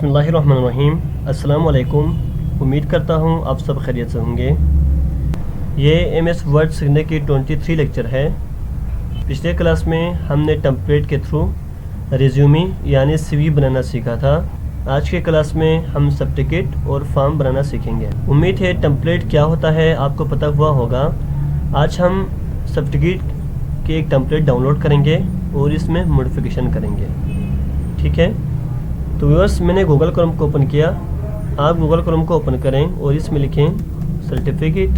बिस्मिल्लाहिर्रहमानिर्रहीम। अस्सलाम वालेकुम। उम्मीद करता हूँ आप सब खैरियत से होंगे। ये MS वर्ड सीखने की 23 लेक्चर है। पिछले क्लास में हमने टेम्पलेट के थ्रू रिज्यूमी यानी CV बनाना सीखा था। आज के क्लास में हम सर्टिफिकेट और फॉर्म बनाना सीखेंगे। उम्मीद है टेम्पलेट क्या होता है आपको पता हुआ होगा। आज हम सर्टिफिकेट के एक टेम्पलेट डाउनलोड करेंगे और इसमें मॉडिफिकेशन करेंगे। ठीक है, तो व्यूअर्स मैंने गूगल क्रोम को ओपन किया। आप गूगल क्रोम को ओपन करें और इसमें लिखें सर्टिफिकेट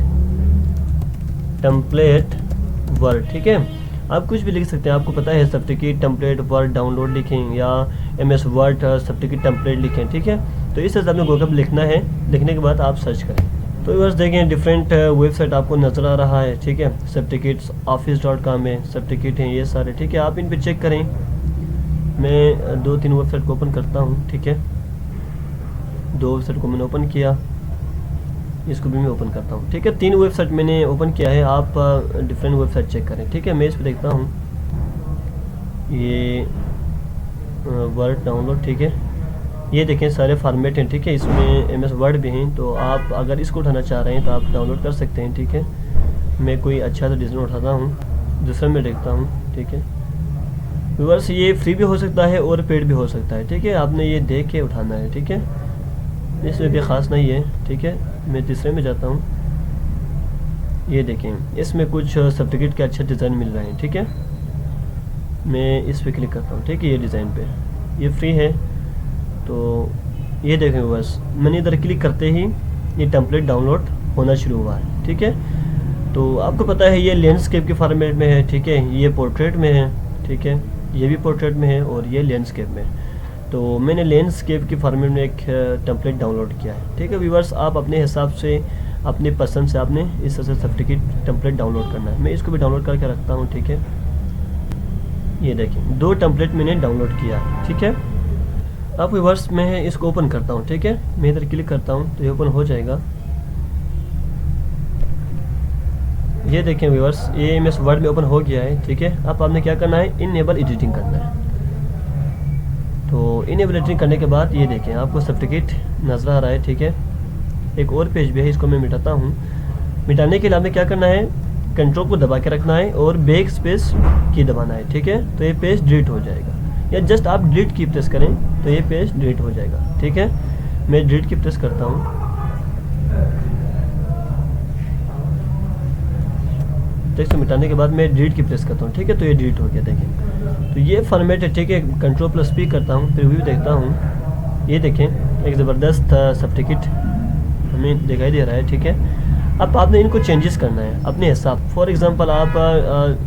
टेम्पलेट वर्ड। ठीक है, आप कुछ भी लिख सकते हैं, आपको पता है सर्टिफिकेट टेम्पलेट वर्ड डाउनलोड लिखें या MS वर्ड सर्टिफिकेट टेम्पलेट लिखें। ठीक है, तो इस तरह से आपने गूगल पर लिखना है। लिखने के बाद आप सर्च करें तो व्यूअर्स देखें डिफरेंट वेबसाइट आपको नज़र आ रहा है। ठीक है, certificatesoffice.com है, सर्टिफिकेट हैं ये सारे। ठीक है, आप इन पर चेक करें। मैं 2-3 वेबसाइट को ओपन करता हूँ। ठीक है, 2 वेबसाइट को मैंने ओपन किया, इसको भी मैं ओपन करता हूँ। ठीक है, 3 वेबसाइट मैंने ओपन किया है। आप डिफरेंट वेबसाइट चेक करें। ठीक है, मैं इस पर देखता हूँ ये वर्ड डाउनलोड। ठीक है, ये देखें सारे फॉर्मेट हैं। ठीक है, इसमें MS वर्ड भी हैं, तो आप अगर इसको उठाना चाह रहे हैं तो आप डाउनलोड कर सकते हैं। ठीक है, मैं कोई अच्छा सा डिज़ाइन उठाता हूँ, दूसरा मैं देखता हूँ। ठीक है व्यूअर्स, ये फ्री भी हो सकता है और पेड भी हो सकता है। ठीक है, आपने ये देख के उठाना है। ठीक है, इसमें भी ख़ास नहीं है। ठीक है, मैं तीसरे में जाता हूँ। ये देखें इसमें कुछ सर्टिफिकेट के अच्छे डिज़ाइन मिल रहे हैं। ठीक है, मैं इस पर क्लिक करता हूँ। ठीक है, ये डिज़ाइन पे ये फ्री है, तो ये देखें व्यूअर्स, मैंने इधर क्लिक करते ही ये टेम्पलेट डाउनलोड होना शुरू हुआ है। ठीक है, तो आपको पता है ये लैंडस्केप के फॉर्मेट में है। ठीक है, ये पोर्ट्रेट में है। ठीक है, ये भी पोर्ट्रेट में है और ये लैंडस्केप में। तो मैंने लैंडस्केप के फॉर्मेट में एक टेम्पलेट डाउनलोड किया है। ठीक है व्यूअर्स, आप अपने हिसाब से अपने पसंद से आपने इस तरह से सर्टिफिकेट टेम्पलेट डाउनलोड करना है। मैं इसको भी डाउनलोड करके रखता हूँ। ठीक है, ये देखें 2 टेम्पलेट मैंने डाउनलोड किया है। ठीक है, अब व्यूअर्स मैं इसको ओपन करता हूँ। ठीक है, मैं इधर क्लिक करता हूँ तो ये ओपन हो जाएगा। ये देखें व्यूअर्स, ये MS वर्ड में ओपन हो गया है। ठीक है, अब आपने क्या करना है, इनेबल एडिटिंग करना है। तो इनेबल एडिटिंग करने के बाद ये देखें आपको सर्टिफिकेट नजर आ रहा है। ठीक है, एक और पेज भी है, इसको मैं मिटाता हूँ। मिटाने के लिए आपने क्या करना है, कंट्रोल को दबा के रखना है और बैक स्पेस की दबाना है। ठीक है, तो ये पेज डिलीट हो जाएगा, या जस्ट आप डिलीट की प्रेस करें तो ये पेज डिलीट हो जाएगा। ठीक है, मैं डिलीट की प्रेस करता हूँ। टेक्स्ट मिटाने के बाद मैं डिलीट की प्रेस करता हूँ। ठीक है, तो ये डिलीट हो गया। देखें तो ये फॉर्मेट है। ठीक है, Ctrl+P करता हूँ, फिर व्यू देखता हूँ। ये देखें एक ज़बरदस्त सर्टिफिकेट हमें दिखाई दे रहा है। ठीक है, अब आपने इनको चेंजेस करना है अपने हिसाब। फॉर एग्जांपल आप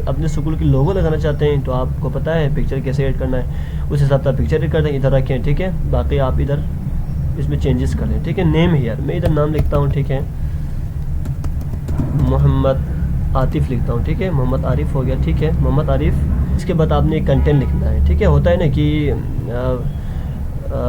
अपने स्कूल की लोगो लगाना चाहते हैं, तो आपको पता है पिक्चर कैसे ऐड करना है, उस हिसाब से आप पिक्चर ऐड कर दें, इधर रखें। ठीक है, बाकी आप इधर इसमें चेंजेस कर लें। ठीक है, नेम हियर मैं इधर नाम लिखता हूँ। ठीक है, मोहम्मद आतिफ लिखता हूँ। ठीक है, मोहम्मद आरिफ हो गया। ठीक है, मोहम्मद आरिफ। इसके बाद आपने कंटेंट लिखना है। ठीक है, होता है ना कि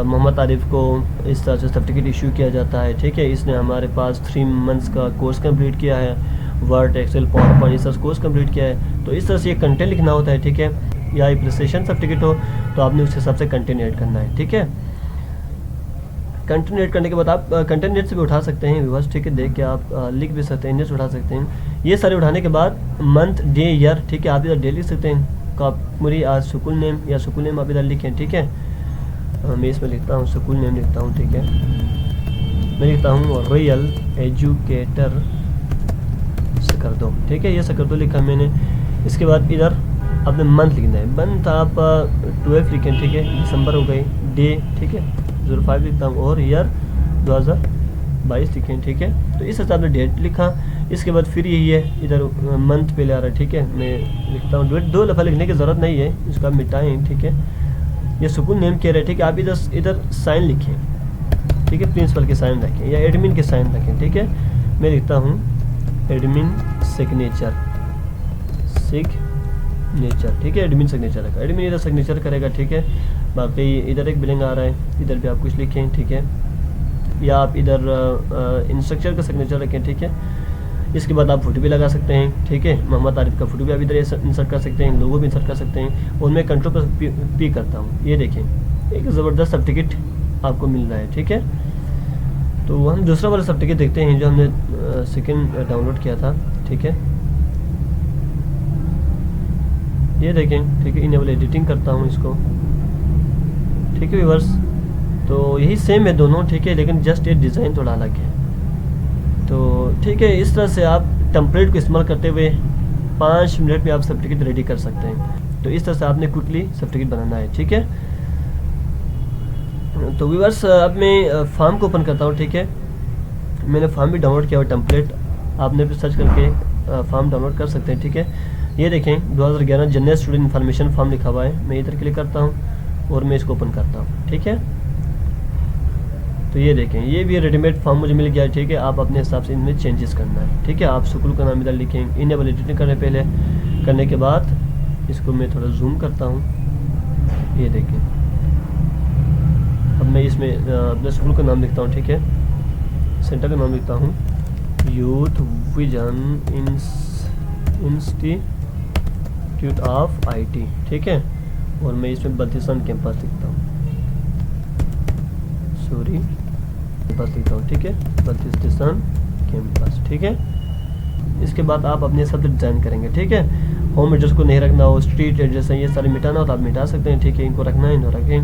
मोहम्मद आरिफ को इस तरह से सर्टिफिकेट इशू किया जाता है। ठीक है, इसने हमारे पास 3 मंथ्स का कोर्स कंप्लीट किया है, वर्ड एक्सेल पावरपॉइंट इस तरह से कोर्स कंप्लीट किया है, तो इस तरह से ये कंटेंट लिखना होता है। ठीक है, या एप्रिसिएशन सर्टिफिकेट हो तो आपने उस हिसाब से कंटेंट ऐड करना है। ठीक है, कंटेंट ऐड करने के बाद आप कंटेंट नेट से भी उठा सकते हैं व्यूअर्स। ठीक है, देख के आप लिख भी सकते हैं, नेट से उठा सकते हैं। ये सारे उठाने के बाद मंथ डे ईयर, ठीक है, आप इधर डे लिख सकते हैं। कापमुरी आज स्कूल नेम या स्कूल नेम आप इधर लिखें। ठीक है, मैं इसमें लिखता हूँ स्कूल नेम लिखता हूँ। ठीक है, मैं लिखता हूँ रॉयल एजुकेटर सकरदो। ठीक है, ये सकरदो लिखा मैंने। इसके बाद इधर आपने मंथ लिखना है। मंथ आप 12 लिखें। ठीक है, दिसंबर हो गई। डे ठीक है 05 लिखता हूँ और ईयर 2022 लिखें। ठीक है, तो इस हिसाब से डेट लिखा। इसके बाद फिर यही है, इधर मंथ पहले आ रहा है। ठीक है, मैं लिखता हूँ। 2 दफ़ा लिखने की ज़रूरत नहीं है, इसको आप मिटाएँ। ठीक है, ये स्कूल नेम कह रहे हैं। ठीक है, आप इधर साइन लिखें। ठीक है, प्रिंसिपल के साइन रखें या एडमिन के साइन रखें। ठीक है, मैं लिखता हूँ एडमिन सिग्नेचर। ठीक है, एडमिन सिग्नेचर रखा, एडमिन इधर सिग्नेचर करेगा। ठीक है, बाकी इधर एक बिलिंग आ रहा है, इधर भी आप कुछ लिखें। ठीक है, या आप इधर इंस्ट्रक्चर का सिग्नेचर रखें। ठीक है, इसके बाद आप फोटो भी लगा सकते हैं। ठीक है, मोहम्मद आरिफ का फोटो भी आप इधर इंसर्ट कर सकते हैं, लोगो भी इंसर्ट कर सकते हैं। और मैं Ctrl+P करता हूँ। ये देखें एक ज़बरदस्त सर्टिफिकेट आपको मिल रहा है। ठीक है, तो हम दूसरा वाला सर्टिफिकेट देखते हैं जो हमने सेकंड डाउनलोड किया था। ठीक है, ये देखें। ठीक है, इनेबल एडिटिंग करता हूँ इसको। ठीक है व्यूअर्स, तो यही सेम है दोनों। ठीक है, लेकिन जस्ट ये डिज़ाइन थोड़ा अलग है। तो ठीक है, इस तरह से आप टेम्पलेट को इस्तेमाल करते हुए 5 मिनट में आप सर्टिफिकेट रेडी कर सकते हैं। तो इस तरह से आपने क्विकली सर्टिफिकेट बनाना है। ठीक है, तो व्यूअर्स अब मैं फॉर्म को ओपन करता हूँ। ठीक है, मैंने फॉर्म भी डाउनलोड किया हुआ टेम्पलेट, आपने भी सर्च करके फॉर्म डाउनलोड कर सकते हैं। ठीक है, ये देखें 2011 जनरल स्टूडेंट इन्फॉर्मेशन फॉर्म लिखा हुआ है। मैं इधर क्लिक करता हूँ और मैं इसको ओपन करता हूँ। ठीक है, तो ये देखें, ये भी रेडीमेड फॉर्म मुझे मिल गया है। ठीक है, आप अपने हिसाब से इनमें चेंजेस करना है। ठीक है, आप स्कूल का नाम इधर लिखें। इनेबल एडिटिंग करने के बाद इसको मैं थोड़ा जूम करता हूँ। ये देखें, अब मैं इसमें अपने स्कूल का नाम लिखता हूँ। ठीक है, सेंटर का नाम लिखता हूँ youth vision institute of IT। ठीक है, और मैं इसमें बल्तिस्तान कैंपस लिखता हूँ, सॉरी कैंपस लिखता हूँ। ठीक है, बल्तिस्तान कैंपस। ठीक है, इसके बाद आप अपने हिसाब से डिज़ाइन करेंगे। ठीक है, होम एड्रेस को नहीं रखना हो, स्ट्रीट एड्रेस है ये सारे मिटाना हो तो आप मिटा सकते हैं। ठीक है, इनको रखना है इनको रखें।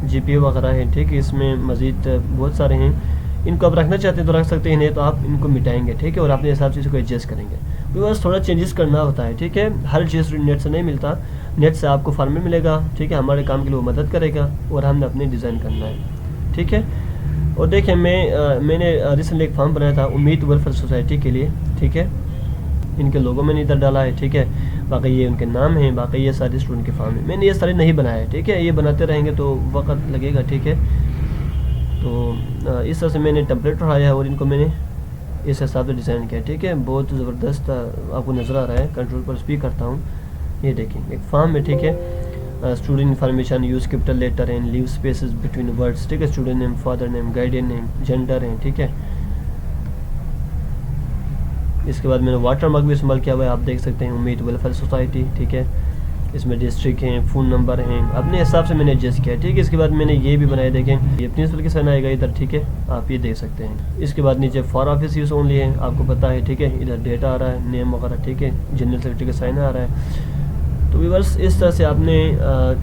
GPA वगैरह है। ठीक है, इसमें मज़ीद बहुत सारे हैं, इनको आप रखना चाहते हैं तो रख सकते हैं, नहीं तो आप इनको मिटाएंगे। ठीक है, और अपने हिसाब से इसको एडजस्ट करेंगे। बस थोड़ा चेंजेस करना होता है। ठीक है, हर चीज़ नेट से नहीं मिलता, नेट से आपको फॉर्मेट मिलेगा। ठीक है, हमारे काम के लिए वो मदद करेगा और हमने अपने डिज़ाइन करना है। ठीक है, और देखें मैंने रिसेंटली एक फॉर्म बनाया था उम्मीद वेलफेयर सोसाइटी के लिए। ठीक है, इनके लोगों मैंने इधर डाला है। ठीक है, बाकी ये उनके नाम हैं, बाकी ये सारे स्टूडेंट के फॉर्म हैं। मैंने ये सारे नहीं बनाए। ठीक है, ये बनाते रहेंगे तो वक्त लगेगा। ठीक है, तो इस तरह से मैंने टेम्पलेट उठाया है और इनको मैंने इस हिसाब से डिज़ाइन किया। ठीक है, बहुत ज़बरदस्त आपको नज़र आ रहा है। कंट्रोल पर स्पीक करता हूँ, ये देखिए एक फॉर्म है। ठीक है, student information, use capital letter and leave spaces between words. ठीक है, student name, father name, guardian name, gender है। ठीक है, इसके बाद मैंने वाटर मार्क भी इस्तेमाल किया हुआ है, आप देख सकते हैं उम्मीद वेलफेयर सोसाइटी। ठीक है, इसमें डिस्ट्रिक्ट हैं, फ़ोन नंबर हैं, अपने हिसाब से मैंने एडजस्ट किया। ठीक है, इसके बाद मैंने ये भी बनाए, देखें ये प्रिंसिपल की साइन आएगा इधर। ठीक है, आप ये देख सकते हैं। इसके बाद नीचे फॉर ऑफिस यूज़ ओनली है, आपको पता है। ठीक है, इधर डेटा आ रहा है, नेम वगैरह। ठीक है, जनरल सेक्रेटरी का साइन आ रहा है। तो व्यूअर्स इस तरह से आपने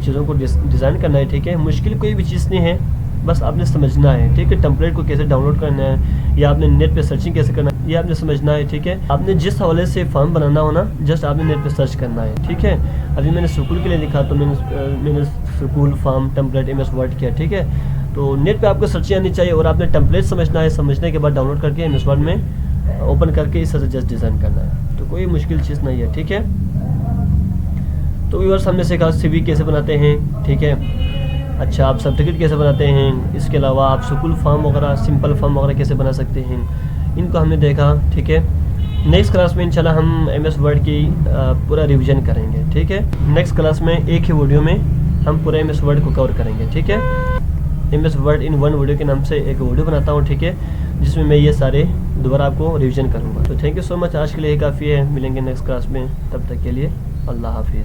चीज़ों को डिज़ाइन करना है। ठीक है, मुश्किल कोई भी चीज़ नहीं है, बस आपने समझना है। ठीक है, टेम्पलेट को कैसे डाउनलोड करना है या आपने नेट पे सर्चिंग कैसे करना है ये आपने समझना है। ठीक है, आपने जिस हवाले से फॉर्म बनाना हो ना, जस्ट आपने नेट पे सर्च करना है। ठीक है, अभी मैंने स्कूल के लिए लिखा तो मैंने school form template MS word किया। ठीक है, तो नेट पे आपको सर्चिंग आनी चाहिए और आपने टेम्पलेट समझना है, समझने के बाद डाउनलोड करके MS वर्ड में ओपन करके इस तरह से जस्ट डिज़ाइन करना है। तो कोई मुश्किल चीज़ नहीं है। ठीक है, तो व्यूअर्स हमने सीखा CV कैसे बनाते हैं। ठीक है, अच्छा आप सर्टिफिकेट कैसे बनाते हैं, इसके अलावा आप स्कूल फॉर्म वगैरह, सिंपल फॉर्म वगैरह कैसे बना सकते हैं, इनको हमने देखा। ठीक है, नेक्स्ट क्लास में इंशाल्लाह हम MS वर्ड की पूरा रिवीजन करेंगे। ठीक है, नेक्स्ट क्लास में एक ही वीडियो में हम पूरा MS वर्ड को कवर करेंगे। ठीक है, MS word in one video के नाम से एक वीडियो बनाता हूँ। ठीक है, जिसमें मैं ये सारे दोबारा आपको रिवीजन करूँगा। तो थैंक यू सो मच, आज के लिए काफ़ी है। मिलेंगे नेक्स्ट क्लास में, तब तक के लिए अल्लाह हाफिज़।